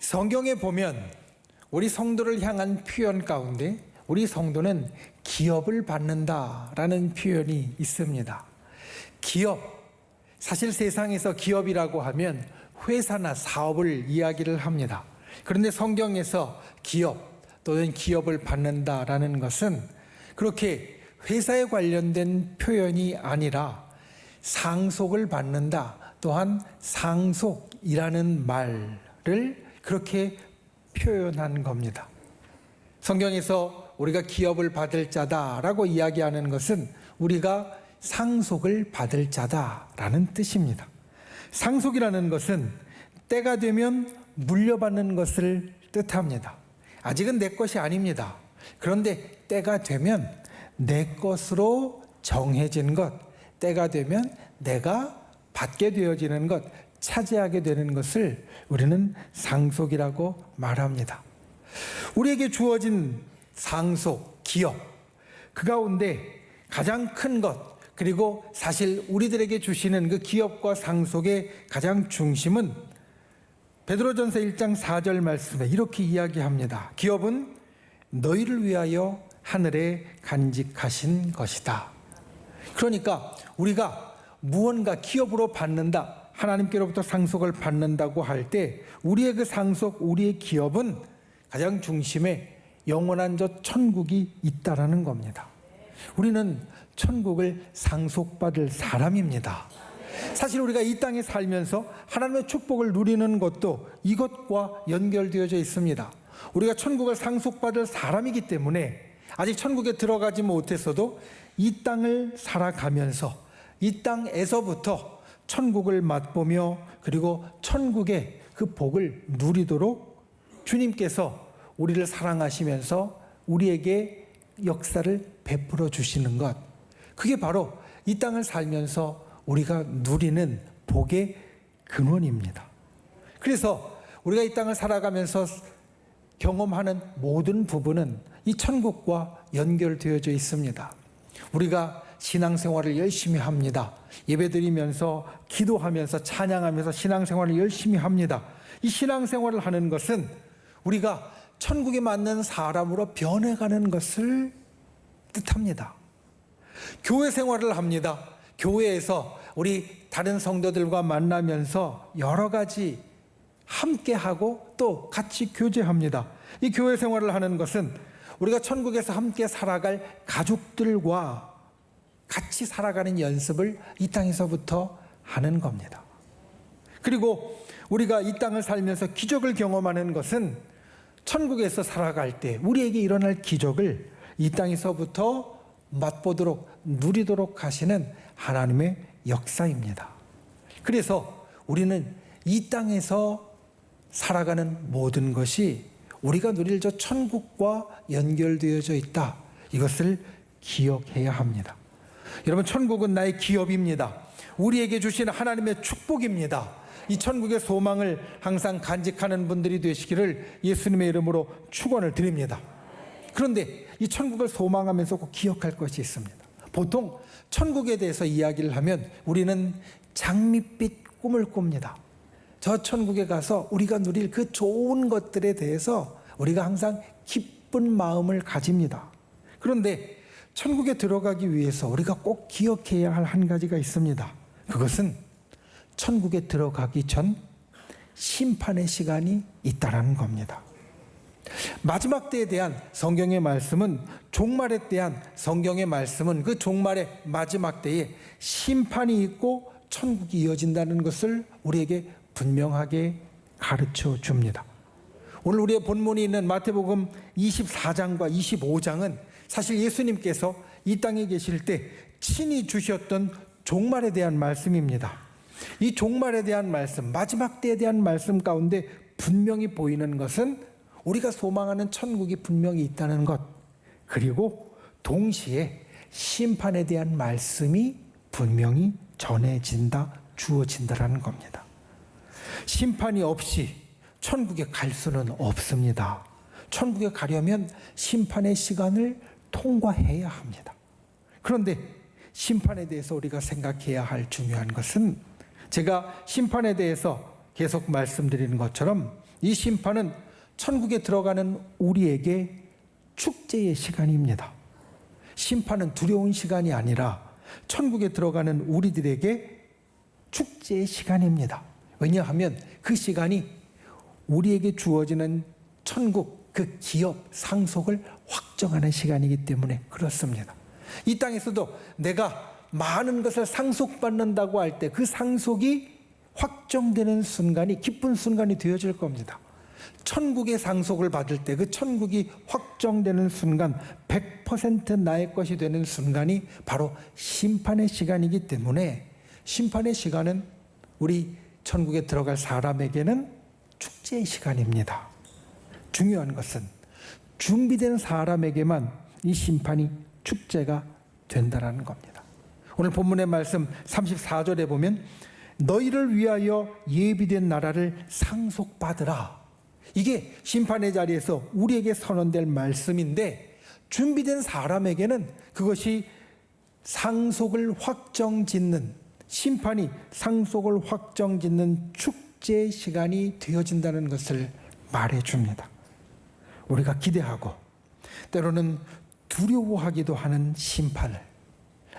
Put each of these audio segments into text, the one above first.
성경에 보면 우리 성도를 향한 표현 가운데 우리 성도는 기업을 받는다라는 표현이 있습니다. 기업, 사실 세상에서 기업이라고 하면 회사나 사업을 이야기를 합니다. 그런데 성경에서 기업 또는 기업을 받는다라는 것은 그렇게 회사에 관련된 표현이 아니라 상속을 받는다, 또한 상속이라는 말을 그렇게 표현한 겁니다. 성경에서 우리가 기업을 받을 자다라고 이야기하는 것은 우리가 상속을 받을 자다라는 뜻입니다. 상속이라는 것은 때가 되면 물려받는 것을 뜻합니다. 아직은 내 것이 아닙니다. 그런데 때가 되면 내 것으로 정해진 것, 때가 되면 내가 받게 되어지는 것, 차지하게 되는 것을 우리는 상속이라고 말합니다. 우리에게 주어진 상속, 기업, 그 가운데 가장 큰 것, 그리고 사실 우리들에게 주시는 그 기업과 상속의 가장 중심은 베드로전서 1장 4절 말씀에 이렇게 이야기합니다. 기업은 너희를 위하여 하늘에 간직하신 것이다. 그러니까 우리가 무언가 기업으로 받는다, 하나님께로부터 상속을 받는다고 할 때 우리의 그 상속, 우리의 기업은 가장 중심에 영원한 저 천국이 있다라는 겁니다. 우리는 천국을 상속받을 사람입니다. 사실 우리가 이 땅에 살면서 하나님의 축복을 누리는 것도 이것과 연결되어져 있습니다. 우리가 천국을 상속받을 사람이기 때문에 아직 천국에 들어가지 못했어도 이 땅을 살아가면서 이 땅에서부터 천국을 맛보며 그리고 천국의 그 복을 누리도록 주님께서 우리를 사랑하시면서 우리에게 역사를 베풀어 주시는 것, 그게 바로 이 땅을 살면서 우리가 누리는 복의 근원입니다. 그래서 우리가 이 땅을 살아가면서 경험하는 모든 부분은 이 천국과 연결되어져 있습니다. 우리가 신앙생활을 열심히 합니다. 예배드리면서 기도하면서 찬양하면서 신앙생활을 열심히 합니다. 이 신앙생활을 하는 것은 우리가 천국에 맞는 사람으로 변해가는 것을 뜻합니다. 교회 생활을 합니다. 교회에서 우리 다른 성도들과 만나면서 여러 가지 함께하고 또 같이 교제합니다. 이 교회 생활을 하는 것은 우리가 천국에서 함께 살아갈 가족들과 같이 살아가는 연습을 이 땅에서부터 하는 겁니다. 그리고 우리가 이 땅을 살면서 기적을 경험하는 것은 천국에서 살아갈 때 우리에게 일어날 기적을 이 땅에서부터 맛보도록 누리도록 하시는 하나님의 역사입니다. 그래서 우리는 이 땅에서 살아가는 모든 것이 우리가 누릴 저 천국과 연결되어져 있다. 이것을 기억해야 합니다. 여러분, 천국은 나의 기업입니다. 우리에게 주신 하나님의 축복입니다. 이 천국의 소망을 항상 간직하는 분들이 되시기를 예수님의 이름으로 축원을 드립니다. 그런데 이 천국을 소망하면서 꼭 기억할 것이 있습니다. 보통 천국에 대해서 이야기를 하면 우리는 장밋빛 꿈을 꿉니다. 저 천국에 가서 우리가 누릴 그 좋은 것들에 대해서 우리가 항상 기쁜 마음을 가집니다. 그런데 천국에 들어가기 위해서 우리가 꼭 기억해야 할 한 가지가 있습니다. 그것은 천국에 들어가기 전 심판의 시간이 있다라는 겁니다. 마지막 때에 대한 성경의 말씀은, 종말에 대한 성경의 말씀은 그 종말의 마지막 때에 심판이 있고 천국이 이어진다는 것을 우리에게 분명하게 가르쳐 줍니다. 오늘 우리의 본문이 있는 마태복음 24장과 25장은 사실 예수님께서 이 땅에 계실 때 친히 주셨던 종말에 대한 말씀입니다. 이 종말에 대한 말씀, 마지막 때에 대한 말씀 가운데 분명히 보이는 것은 우리가 소망하는 천국이 분명히 있다는 것, 그리고 동시에 심판에 대한 말씀이 분명히 전해진다, 주어진다라는 겁니다. 심판이 없이 천국에 갈 수는 없습니다. 천국에 가려면 심판의 시간을 통과해야 합니다. 그런데 심판에 대해서 우리가 생각해야 할 중요한 것은, 제가 심판에 대해서 계속 말씀드리는 것처럼 이 심판은 천국에 들어가는 우리에게 축제의 시간입니다. 심판은 두려운 시간이 아니라 천국에 들어가는 우리들에게 축제의 시간입니다. 왜냐하면 그 시간이 우리에게 주어지는 천국, 그 기업, 상속을 확정하는 시간이기 때문에 그렇습니다. 이 땅에서도 내가 많은 것을 상속받는다고 할 때 그 상속이 확정되는 순간이 기쁜 순간이 되어질 겁니다. 천국의 상속을 받을 때 그 천국이 확정되는 순간 100% 나의 것이 되는 순간이 바로 심판의 시간이기 때문에 심판의 시간은 우리 천국에 들어갈 사람에게는 축제의 시간입니다. 중요한 것은 준비된 사람에게만 이 심판이 축제가 된다는 겁니다. 오늘 본문의 말씀 34절에 보면 너희를 위하여 예비된 나라를 상속받으라. 이게 심판의 자리에서 우리에게 선언될 말씀인데 준비된 사람에게는 그것이 상속을 확정짓는 심판이 상속을 확정짓는 축제의 시간이 되어진다는 것을 말해줍니다. 우리가 기대하고 때로는 두려워하기도 하는 심판을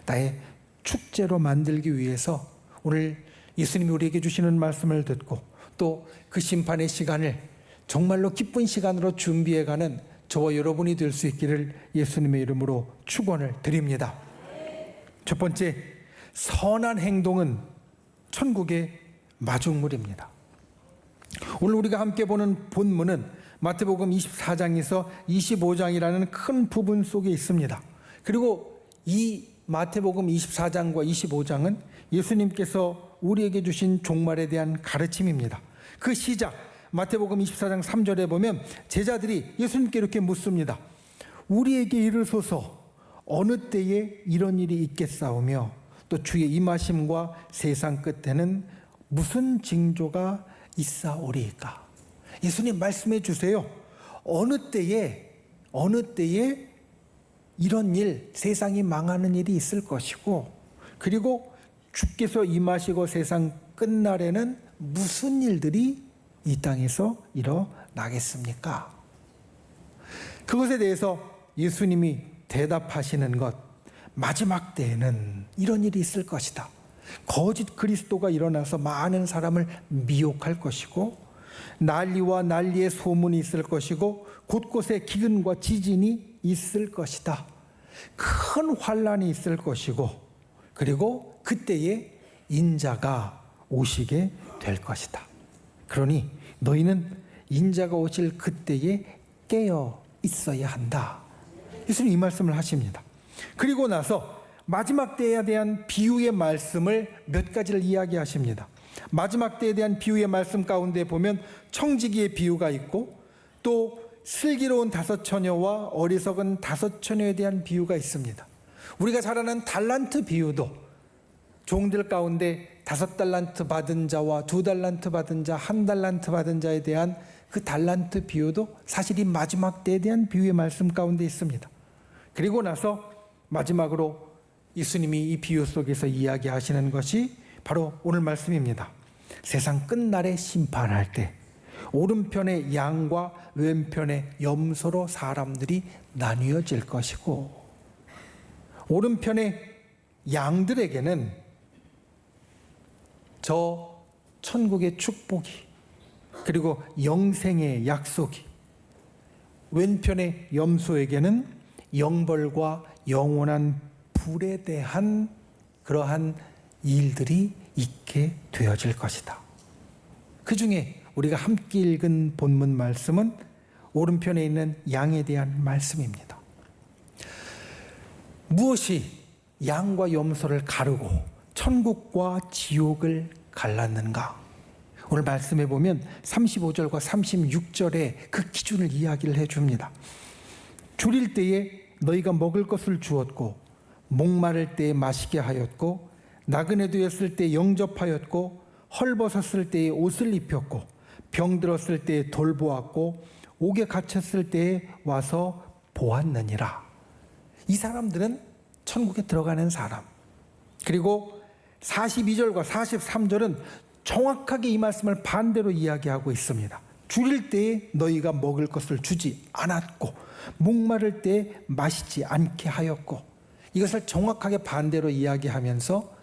나의 축제로 만들기 위해서 오늘 예수님이 우리에게 주시는 말씀을 듣고 또 그 심판의 시간을 정말로 기쁜 시간으로 준비해가는 저와 여러분이 될 수 있기를 예수님의 이름으로 축원을 드립니다. 첫 번째, 선한 행동은 천국의 마중물입니다. 오늘 우리가 함께 보는 본문은 마태복음 24장에서 25장이라는 큰 부분 속에 있습니다. 그리고 이 마태복음 24장과 25장은 예수님께서 우리에게 주신 종말에 대한 가르침입니다. 그 시작 마태복음 24장 3절에 보면 제자들이 예수님께 이렇게 묻습니다. 우리에게 이르소서 어느 때에 이런 일이 있겠사오며 또 주의 임하심과 세상 끝에는 무슨 징조가 있사오리이까. 예수님 말씀해 주세요. 어느 때에 이런 일, 세상이 망하는 일이 있을 것이고 그리고 주께서 임하시고 세상 끝날에는 무슨 일들이 이 땅에서 일어나겠습니까? 그것에 대해서 예수님이 대답하시는 것, 마지막 때에는 이런 일이 있을 것이다. 거짓 그리스도가 일어나서 많은 사람을 미혹할 것이고 난리와 난리의 소문이 있을 것이고 곳곳에 기근과 지진이 있을 것이다. 큰 환란이 있을 것이고 그리고 그때에 인자가 오시게 될 것이다. 그러니 너희는 인자가 오실 그때에 깨어 있어야 한다. 예수님 이 말씀을 하십니다. 그리고 나서 마지막 때에 대한 비유의 말씀을 몇 가지를 이야기하십니다. 마지막 때에 대한 비유의 말씀 가운데 보면 청지기의 비유가 있고 또 슬기로운 5 처녀와 어리석은 5 처녀에 대한 비유가 있습니다. 우리가 잘 아는 달란트 비유도 종들 가운데 5달란트 받은 자와 2달란트 받은 자, 1달란트 받은 자에 대한 그 달란트 비유도 사실 이 마지막 때에 대한 비유의 말씀 가운데 있습니다. 그리고 나서 마지막으로 예수님이 이 비유 속에서 이야기하시는 것이 바로 오늘 말씀입니다. 세상 끝날에 심판할 때 오른편의 양과 왼편의 염소로 사람들이 나뉘어질 것이고 오른편의 양들에게는 저 천국의 축복이 그리고 영생의 약속이 왼편의 염소에게는 영벌과 영원한 불에 대한 그러한 일들이 있게 되어질 것이다. 그 중에 우리가 함께 읽은 본문 말씀은 오른편에 있는 양에 대한 말씀입니다. 무엇이 양과 염소를 가르고 천국과 지옥을 갈랐는가? 오늘 말씀해 보면 35절과 36절에 그 기준을 이야기를 해줍니다. 줄일 때에 너희가 먹을 것을 주었고 목마를 때에 마시게 하였고 나그네 되었을 때 영접하였고 헐벗었을 때에 옷을 입혔고 병들었을 때에 돌보았고 옥에 갇혔을 때에 와서 보았느니라. 이 사람들은 천국에 들어가는 사람. 그리고 42절과 43절은 정확하게 이 말씀을 반대로 이야기하고 있습니다. 줄일 때에 너희가 먹을 것을 주지 않았고 목마를 때에 마시지 않게 하였고. 이것을 정확하게 반대로 이야기하면서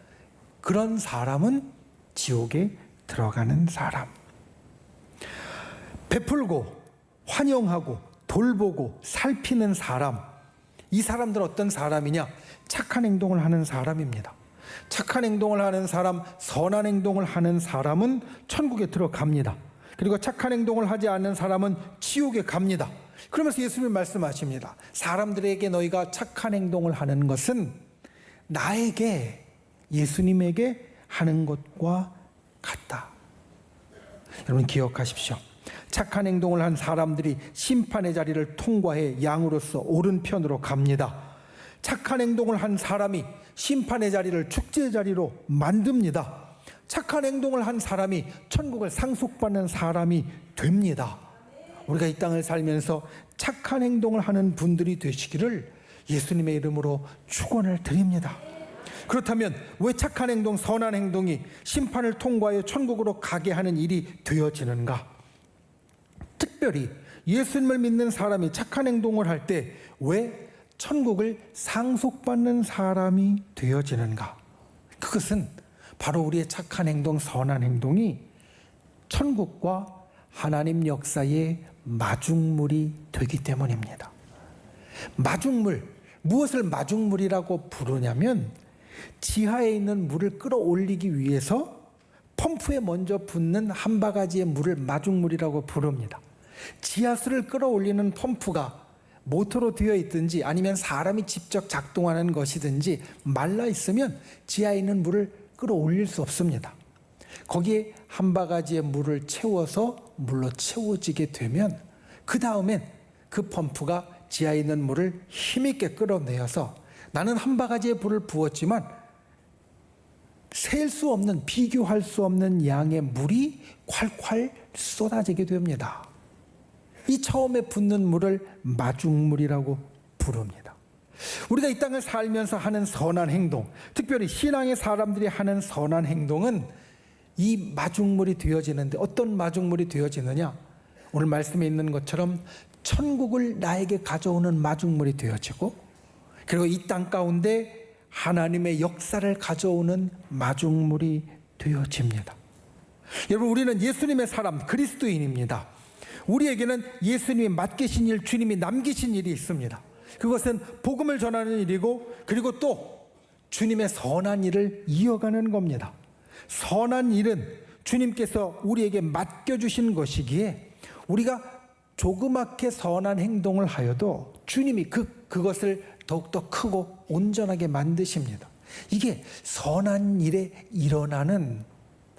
그런 사람은 지옥에 들어가는 사람. 베풀고 환영하고 돌보고 살피는 사람, 이 사람들은 어떤 사람이냐? 착한 행동을 하는 사람입니다. 착한 행동을 하는 사람, 선한 행동을 하는 사람은 천국에 들어갑니다. 그리고 착한 행동을 하지 않는 사람은 지옥에 갑니다. 그러면서 예수님이 말씀하십니다. 사람들에게 너희가 착한 행동을 하는 것은 나에게, 예수님에게 하는 것과 같다. 여러분 기억하십시오. 착한 행동을 한 사람들이 심판의 자리를 통과해 양으로서 오른편으로 갑니다. 착한 행동을 한 사람이 심판의 자리를 축제의 자리로 만듭니다. 착한 행동을 한 사람이 천국을 상속받는 사람이 됩니다. 우리가 이 땅을 살면서 착한 행동을 하는 분들이 되시기를 예수님의 이름으로 축원을 드립니다. 그렇다면 왜 착한 행동, 선한 행동이 심판을 통과해 천국으로 가게 하는 일이 되어지는가? 특별히 예수님을 믿는 사람이 착한 행동을 할 때 왜 천국을 상속받는 사람이 되어지는가? 그것은 바로 우리의 착한 행동, 선한 행동이 천국과 하나님 역사의 마중물이 되기 때문입니다. 마중물, 무엇을 마중물이라고 부르냐면 지하에 있는 물을 끌어올리기 위해서 펌프에 먼저 붓는 한 바가지의 물을 마중물이라고 부릅니다. 지하수를 끌어올리는 펌프가 모터로 되어 있든지 아니면 사람이 직접 작동하는 것이든지 말라 있으면 지하에 있는 물을 끌어올릴 수 없습니다. 거기에 한 바가지의 물을 채워서 물로 채워지게 되면 그 다음엔 그 펌프가 지하에 있는 물을 힘있게 끌어내어서 나는 한 바가지의 물을 부었지만 셀 수 없는, 비교할 수 없는 양의 물이 콸콸 쏟아지게 됩니다. 이 처음에 붓는 물을 마중물이라고 부릅니다. 우리가 이 땅을 살면서 하는 선한 행동, 특별히 신앙의 사람들이 하는 선한 행동은 이 마중물이 되어지는데 어떤 마중물이 되어지느냐? 오늘 말씀에 있는 것처럼 천국을 나에게 가져오는 마중물이 되어지고 그리고 이 땅 가운데 하나님의 역사를 가져오는 마중물이 되어집니다. 여러분, 우리는 예수님의 사람, 그리스도인입니다. 우리에게는 예수님이 맡기신 일, 주님이 남기신 일이 있습니다. 그것은 복음을 전하는 일이고 그리고 또 주님의 선한 일을 이어가는 겁니다. 선한 일은 주님께서 우리에게 맡겨주신 것이기에 우리가 조그맣게 선한 행동을 하여도 주님이 그것을 더욱더 크고 온전하게 만드십니다. 이게 선한 일에 일어나는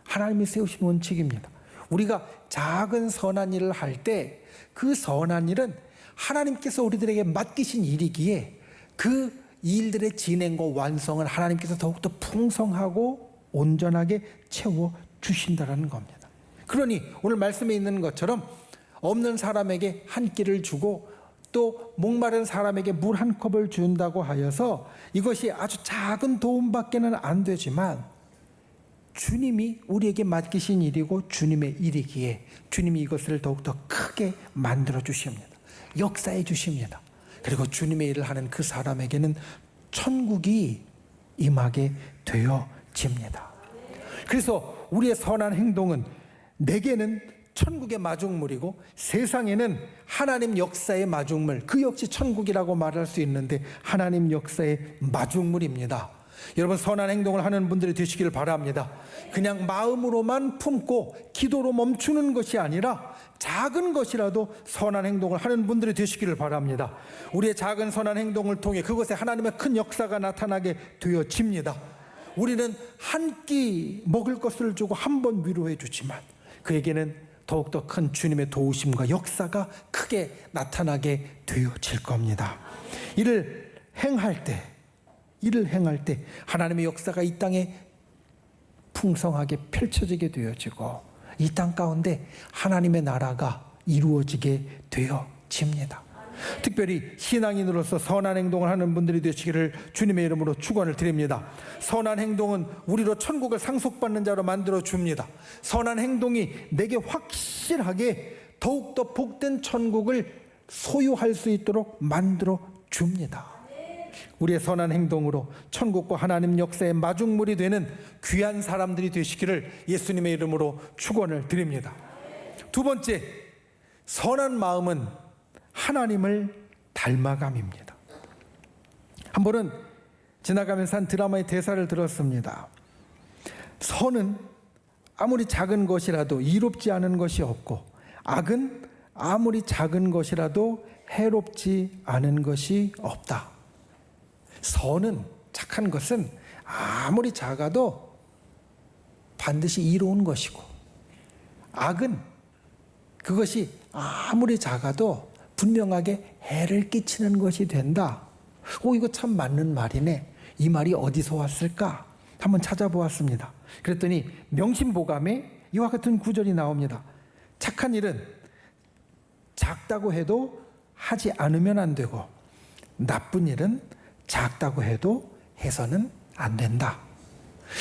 하나님이 세우신 원칙입니다. 우리가 작은 선한 일을 할 때 그 선한 일은 하나님께서 우리들에게 맡기신 일이기에 그 일들의 진행과 완성을 하나님께서 더욱더 풍성하고 온전하게 채워주신다는 겁니다. 그러니 오늘 말씀에 있는 것처럼 없는 사람에게 한 끼를 주고 또 목마른 사람에게 물 한 컵을 준다고 하여서 이것이 아주 작은 도움밖에는 안 되지만 주님이 우리에게 맡기신 일이고 주님의 일이기에 주님이 이것을 더욱더 크게 만들어 주십니다. 역사해 주십니다. 그리고 주님의 일을 하는 그 사람에게는 천국이 임하게 되어집니다. 그래서 우리의 선한 행동은 내게는 천국의 마중물이고 세상에는 하나님 역사의 마중물, 그 역시 천국이라고 말할 수 있는데 하나님 역사의 마중물입니다. 여러분, 선한 행동을 하는 분들이 되시기를 바랍니다. 그냥 마음으로만 품고 기도로 멈추는 것이 아니라 작은 것이라도 선한 행동을 하는 분들이 되시기를 바랍니다. 우리의 작은 선한 행동을 통해 그것에 하나님의 큰 역사가 나타나게 되어집니다. 우리는 한 끼 먹을 것을 주고 한 번 위로해 주지만 그에게는 더욱더 큰 주님의 도우심과 역사가 크게 나타나게 되어질 겁니다. 이를 행할 때 하나님의 역사가 이 땅에 풍성하게 펼쳐지게 되어지고 이 땅 가운데 하나님의 나라가 이루어지게 되어집니다. 특별히 신앙인으로서 선한 행동을 하는 분들이 되시기를 주님의 이름으로 축원을 드립니다. 선한 행동은 우리로 천국을 상속받는 자로 만들어 줍니다. 선한 행동이 내게 확실하게 더욱더 복된 천국을 소유할 수 있도록 만들어 줍니다. 우리의 선한 행동으로 천국과 하나님 역사의 마중물이 되는 귀한 사람들이 되시기를 예수님의 이름으로 축원을 드립니다. 두 번째, 선한 마음은 하나님을 닮아감입니다. 한 번은 지나가면서 한 드라마의 대사를 들었습니다. 선은 아무리 작은 것이라도 이롭지 않은 것이 없고, 악은 아무리 작은 것이라도 해롭지 않은 것이 없다. 선은, 착한 것은 아무리 작아도 반드시 이로운 것이고, 악은 그것이 아무리 작아도 분명하게 해를 끼치는 것이 된다. 이거 참 맞는 말이네. 이 말이 어디서 왔을까? 한번 찾아보았습니다. 그랬더니 명심보감에 이와 같은 구절이 나옵니다. 착한 일은 작다고 해도 하지 않으면 안 되고, 나쁜 일은 작다고 해도 해서는 안 된다.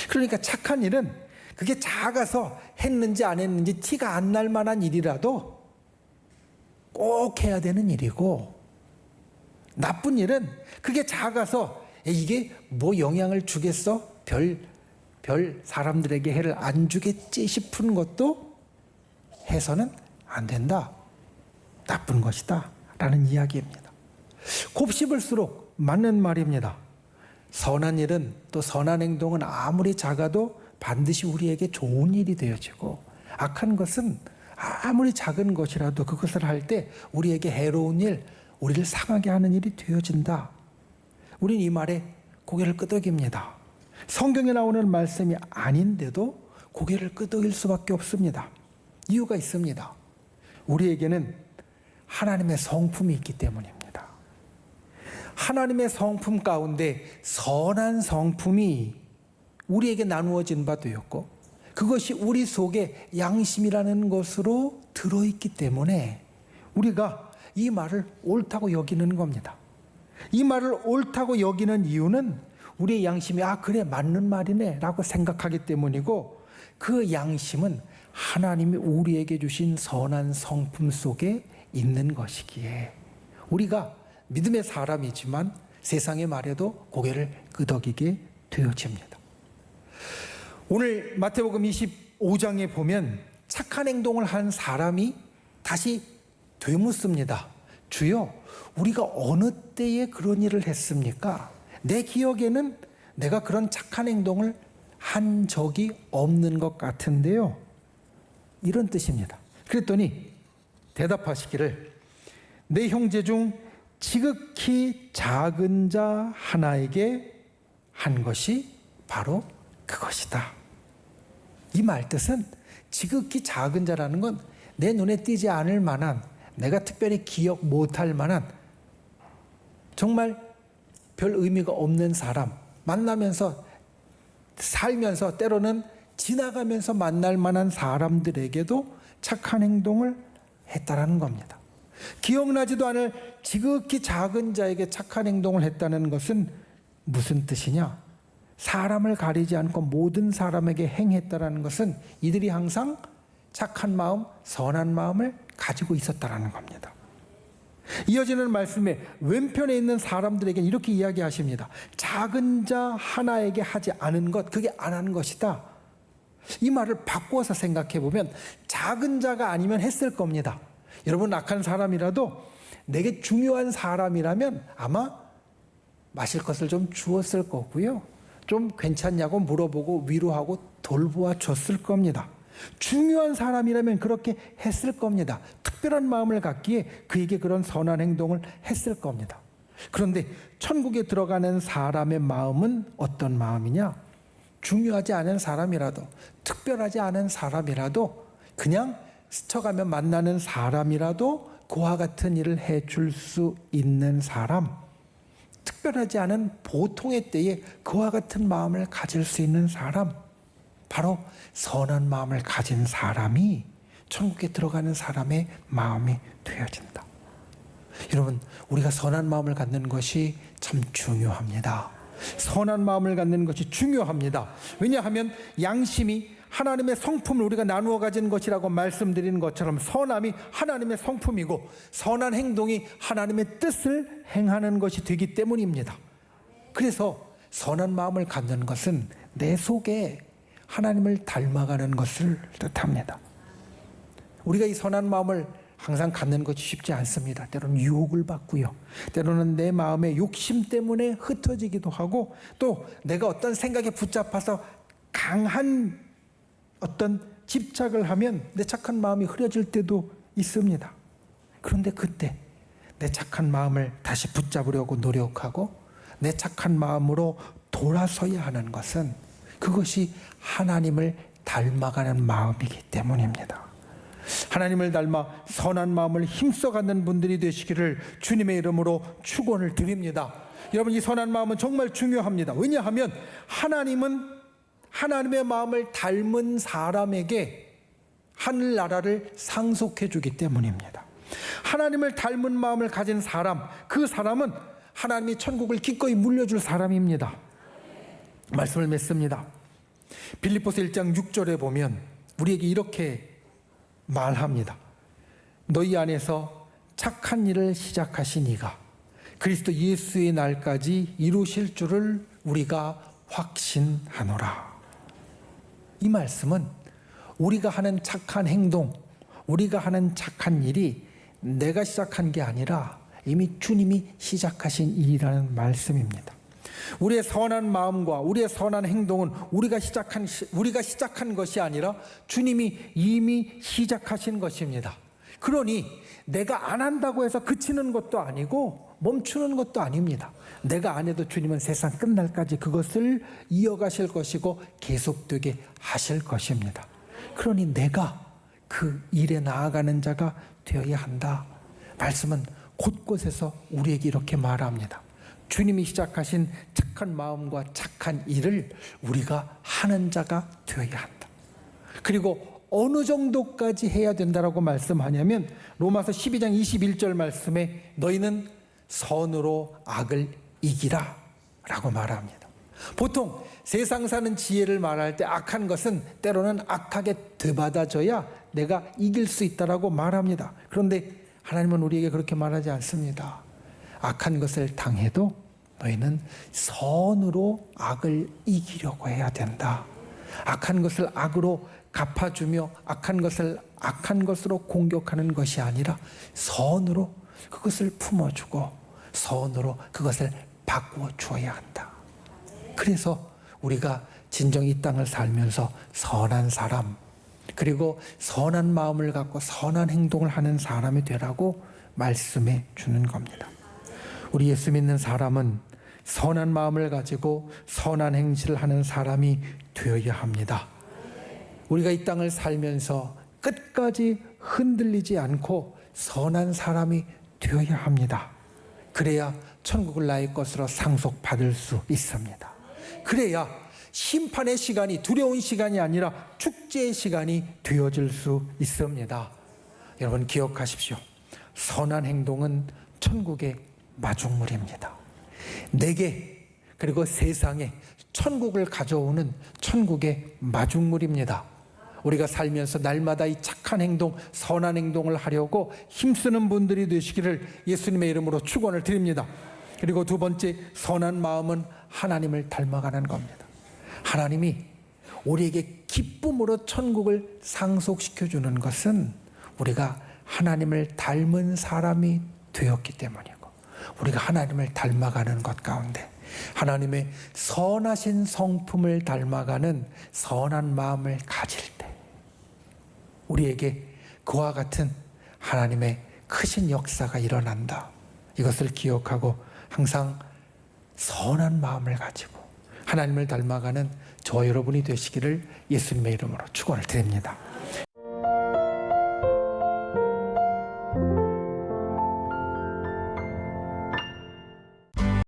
그러니까 착한 일은 그게 작아서 했는지 안 했는지 티가 안 날 만한 일이라도 꼭 해야 되는 일이고, 나쁜 일은 그게 작아서 이게 뭐 영향을 주겠어? 별 사람들에게 해를 안 주겠지 싶은 것도 해서는 안 된다. 나쁜 것이다 라는 이야기입니다. 곱씹을수록 맞는 말입니다. 선한 일은, 또 선한 행동은 아무리 작아도 반드시 우리에게 좋은 일이 되어지고, 악한 것은 아무리 작은 것이라도 그것을 할 때 우리에게 해로운 일, 우리를 상하게 하는 일이 되어진다. 우린 이 말에 고개를 끄덕입니다. 성경에 나오는 말씀이 아닌데도 고개를 끄덕일 수밖에 없습니다. 이유가 있습니다. 우리에게는 하나님의 성품이 있기 때문입니다. 하나님의 성품 가운데 선한 성품이 우리에게 나누어진 바 되었고, 그것이 우리 속에 양심이라는 것으로 들어있기 때문에 우리가 이 말을 옳다고 여기는 겁니다. 이 말을 옳다고 여기는 이유는 우리의 양심이 그래 맞는 말이네 라고 생각하기 때문이고, 그 양심은 하나님이 우리에게 주신 선한 성품 속에 있는 것이기에 우리가 믿음의 사람이지만 세상의 말에도 고개를 끄덕이게 되어집니다. 오늘 마태복음 25장에 보면 착한 행동을 한 사람이 다시 되묻습니다. 주여, 우리가 어느 때에 그런 일을 했습니까? 내 기억에는 내가 그런 착한 행동을 한 적이 없는 것 같은데요. 이런 뜻입니다. 그랬더니 대답하시기를, 내 형제 중 지극히 작은 자 하나에게 한 것이 바로 그것이다. 이 말 뜻은 지극히 작은 자라는 건 내 눈에 띄지 않을 만한, 내가 특별히 기억 못할 만한, 정말 별 의미가 없는 사람, 만나면서 살면서 때로는 지나가면서 만날 만한 사람들에게도 착한 행동을 했다라는 겁니다. 기억나지도 않을 지극히 작은 자에게 착한 행동을 했다는 것은 무슨 뜻이냐? 사람을 가리지 않고 모든 사람에게 행했다라는 것은 이들이 항상 착한 마음, 선한 마음을 가지고 있었다라는 겁니다. 이어지는 말씀에 왼편에 있는 사람들에게는 이렇게 이야기하십니다. 작은 자 하나에게 하지 않은 것, 그게 안 한 것이다. 이 말을 바꾸어서 생각해 보면 작은 자가 아니면 했을 겁니다. 여러분, 악한 사람이라도 내게 중요한 사람이라면 아마 마실 것을 좀 주었을 거고요, 좀 괜찮냐고 물어보고 위로하고 돌보아 줬을 겁니다. 중요한 사람이라면 그렇게 했을 겁니다. 특별한 마음을 갖기에 그에게 그런 선한 행동을 했을 겁니다. 그런데 천국에 들어가는 사람의 마음은 어떤 마음이냐? 중요하지 않은 사람이라도, 특별하지 않은 사람이라도, 그냥 스쳐가며 만나는 사람이라도 그와 같은 일을 해줄 수 있는 사람, 특별하지 않은 보통의 때에 그와 같은 마음을 가질 수 있는 사람, 바로 선한 마음을 가진 사람이 천국에 들어가는 사람의 마음이 되어진다. 여러분, 우리가 선한 마음을 갖는 것이 참 중요합니다. 선한 마음을 갖는 것이 중요합니다. 왜냐하면 양심이 하나님의 성품을 우리가 나누어 가진 것이라고 말씀드린 것처럼 선함이 하나님의 성품이고 선한 행동이 하나님의 뜻을 행하는 것이 되기 때문입니다. 그래서 선한 마음을 갖는 것은 내 속에 하나님을 닮아가는 것을 뜻합니다. 우리가 이 선한 마음을 항상 갖는 것이 쉽지 않습니다. 때로는 유혹을 받고요. 때로는 내 마음의 욕심 때문에 흩어지기도 하고 또 내가 어떤 생각에 붙잡아서 강한 어떤 집착을 하면 내 착한 마음이 흐려질 때도 있습니다. 그런데 그때 내 착한 마음을 다시 붙잡으려고 노력하고 내 착한 마음으로 돌아서야 하는 것은 그것이 하나님을 닮아가는 마음이기 때문입니다. 하나님을 닮아 선한 마음을 힘써 갖는 분들이 되시기를 주님의 이름으로 축원을 드립니다. 여러분, 이 선한 마음은 정말 중요합니다. 왜냐하면 하나님은 하나님의 마음을 닮은 사람에게 하늘나라를 상속해 주기 때문입니다. 하나님을 닮은 마음을 가진 사람, 그 사람은 하나님이 천국을 기꺼이 물려줄 사람입니다. 말씀을 맺습니다. 빌립보서 1장 6절에 보면 우리에게 이렇게 말합니다. 너희 안에서 착한 일을 시작하신 이가 그리스도 예수의 날까지 이루실 줄을 우리가 확신하노라. 이 말씀은 우리가 하는 착한 행동, 우리가 하는 착한 일이 내가 시작한 게 아니라 이미 주님이 시작하신 일이라는 말씀입니다. 우리의 선한 마음과 우리의 선한 행동은 우리가 시작한 것이 아니라 주님이 이미 시작하신 것입니다. 그러니 내가 안 한다고 해서 그치는 것도 아니고 멈추는 것도 아닙니다. 내가 안 해도 주님은 세상 끝날까지 그것을 이어가실 것이고 계속되게 하실 것입니다. 그러니 내가 그 일에 나아가는 자가 되어야 한다. 말씀은 곳곳에서 우리에게 이렇게 말합니다. 주님이 시작하신 착한 마음과 착한 일을 우리가 하는 자가 되어야 한다. 그리고 어느 정도까지 해야 된다라고 말씀하냐면 로마서 12장 21절 말씀에 너희는 선으로 악을 이기라 라고 말합니다. 보통 세상 사는 지혜를 말할 때 악한 것은 때로는 악하게 되받아져야 내가 이길 수 있다라고 말합니다. 그런데 하나님은 우리에게 그렇게 말하지 않습니다. 악한 것을 당해도 너희는 선으로 악을 이기려고 해야 된다. 악한 것을 악으로 갚아주며 악한 것을 악한 것으로 공격하는 것이 아니라 선으로 그것을 품어주고 선으로 그것을 바꾸어 주어야 한다. 그래서 우리가 진정 이 땅을 살면서 선한 사람, 그리고 선한 마음을 갖고 선한 행동을 하는 사람이 되라고 말씀해 주는 겁니다. 우리 예수 믿는 사람은 선한 마음을 가지고 선한 행실을 하는 사람이 되어야 합니다. 우리가 이 땅을 살면서 끝까지 흔들리지 않고 선한 사람이 되어야 합니다. 그래야 천국을 나의 것으로 상속받을 수 있습니다. 그래야 심판의 시간이 두려운 시간이 아니라 축제의 시간이 되어질 수 있습니다. 여러분 기억하십시오. 선한 행동은 천국의 마중물입니다. 내게 그리고 세상에 천국을 가져오는 천국의 마중물입니다. 우리가 살면서 날마다 이 착한 행동, 선한 행동을 하려고 힘쓰는 분들이 되시기를 예수님의 이름으로 축원을 드립니다. 그리고 두 번째, 선한 마음은 하나님을 닮아가는 겁니다. 하나님이 우리에게 기쁨으로 천국을 상속시켜주는 것은 우리가 하나님을 닮은 사람이 되었기 때문이고 우리가 하나님을 닮아가는 것 가운데 하나님의 선하신 성품을 닮아가는 선한 마음을 가질 때 우리에게 그와 같은 하나님의 크신 역사가 일어난다. 이것을 기억하고 항상 선한 마음을 가지고 하나님을 닮아가는 저 여러분이 되시기를 예수님의 이름으로 축원을 드립니다.